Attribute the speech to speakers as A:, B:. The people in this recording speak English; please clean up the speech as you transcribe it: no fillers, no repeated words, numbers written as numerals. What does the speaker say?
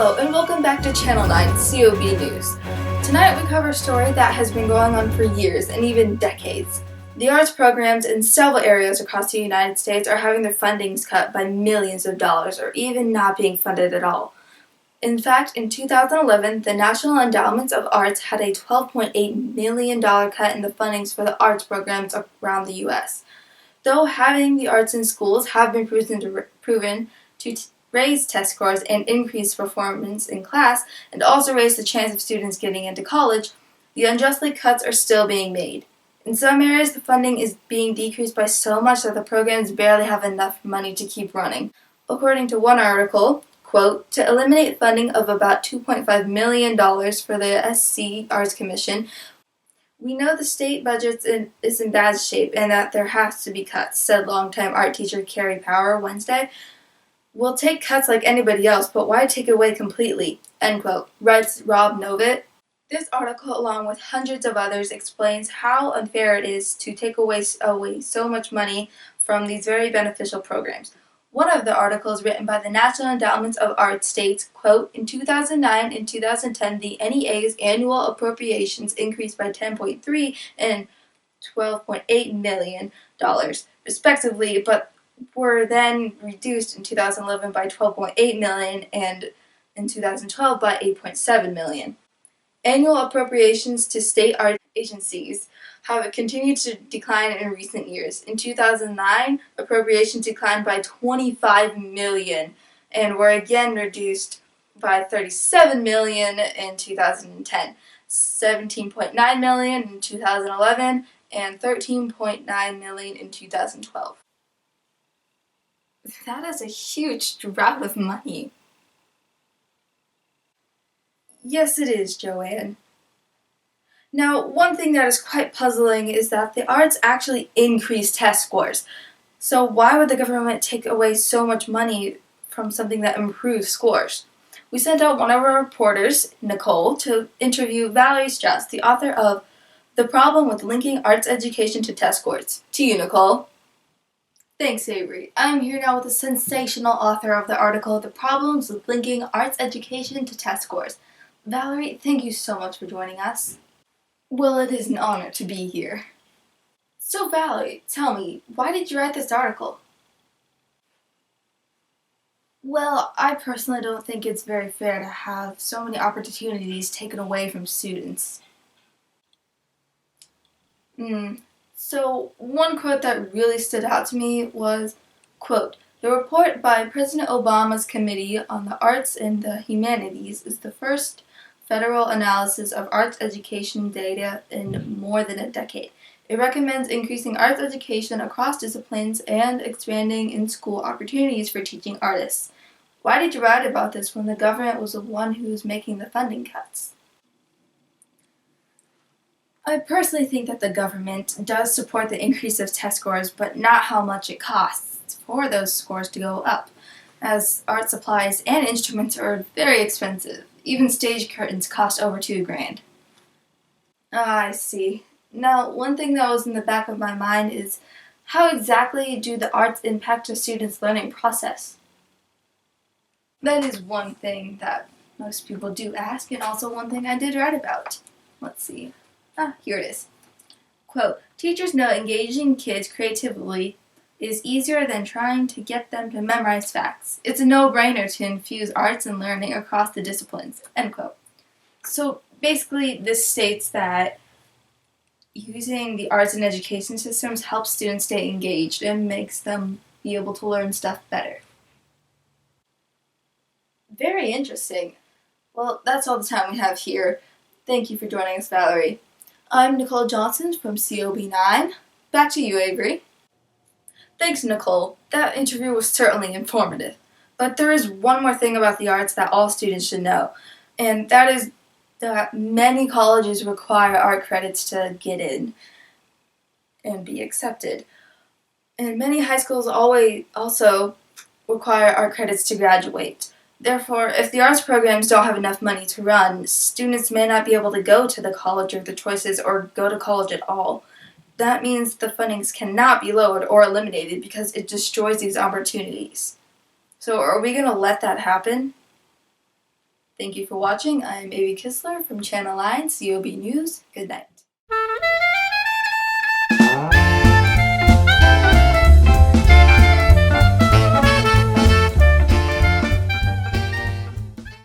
A: Hello and welcome back to Channel 9 COB News. Tonight we cover a story that has been going on for years and even decades. The arts programs in several areas across the United States are having their fundings cut by millions of dollars or even not being funded at all. In fact, in 2011, the National Endowments of Arts had a $12.8 million cut in the fundings for the arts programs around the U.S. Though having the arts in schools have been proven to raise test scores and increase performance in class, and also raise the chance of students getting into college, the unjustly cuts are still being made. In some areas, the funding is being decreased by so much that the programs barely have enough money to keep running. According to one article, quote, to eliminate funding of about $2.5 million for the SC Arts Commission, we know the state budget is in bad shape and that there has to be cuts, said longtime art teacher Carrie Power Wednesday. We'll take cuts like anybody else, but why take it away completely? End quote, writes Rob Novitt. This article, along with hundreds of others, explains how unfair it is to take away so much money from these very beneficial programs. One of the articles, written by the National Endowments of Arts, states, quote, in 2009 and 2010, the NEA's annual appropriations increased by $10.3 and $12.8 million, respectively, but were then reduced in 2011 by $12.8 million and in 2012 by $8.7 million. Annual appropriations to state art agencies have continued to decline in recent years. In 2009, appropriations declined by $25 million and were again reduced by $37 million in 2010, $17.9 million in 2011, and $13.9 million in 2012. That is a huge drop of money. Yes, it is, Joanne. Now, one thing that is quite puzzling is that the arts actually increase test scores. So why would the government take away so much money from something that improves scores? We sent out one of our reporters, Nicole, to interview Valerie Strauss, the author of The Problem with Linking Arts Education to Test Scores. To you, Nicole. Thanks, Avery. I'm here now with the sensational author of the article, The Problems with Linking Arts Education to Test Scores. Valerie, thank you so much for joining us. Well, it is an honor to be here. So, Valerie, tell me, why did you write this article? Well, I personally don't think it's very fair to have so many opportunities taken away from students. So, one quote that really stood out to me was, quote, the report by President Obama's Committee on the Arts and the Humanities is the first federal analysis of arts education data in more than a decade. It recommends increasing arts education across disciplines and expanding in-school opportunities for teaching artists. Why did you write about this when the government was the one who was making the funding cuts? I personally think that the government does support the increase of test scores, but not how much it costs for those scores to go up, as art supplies and instruments are very expensive. Even stage curtains cost over $2,000. I see. Now, one thing that was in the back of my mind is, how exactly do the arts impact a student's learning process? That is one thing that most people do ask, and also one thing I did write about. Let's see. Here it is. Quote, teachers know engaging kids creatively is easier than trying to get them to memorize facts. It's a no-brainer to infuse arts and learning across the disciplines. End quote. So basically, this states that using the arts and education systems helps students stay engaged and makes them be able to learn stuff better. Very interesting. Well, that's all the time we have here. Thank you for joining us, Valerie. I'm Nicole Johnson from COB9. Back to you, Avery. Thanks, Nicole. That interview was certainly informative. But there is one more thing about the arts that all students should know, and that is that many colleges require art credits to get in and be accepted. And many high schools also require art credits to graduate. Therefore, if the arts programs don't have enough money to run, students may not be able to go to the college of their choices or go to college at all. That means the fundings cannot be lowered or eliminated because it destroys these opportunities. So are we going to let that happen? Thank you for watching. I'm Avi Kistler from Channel 9 COB News. Good night.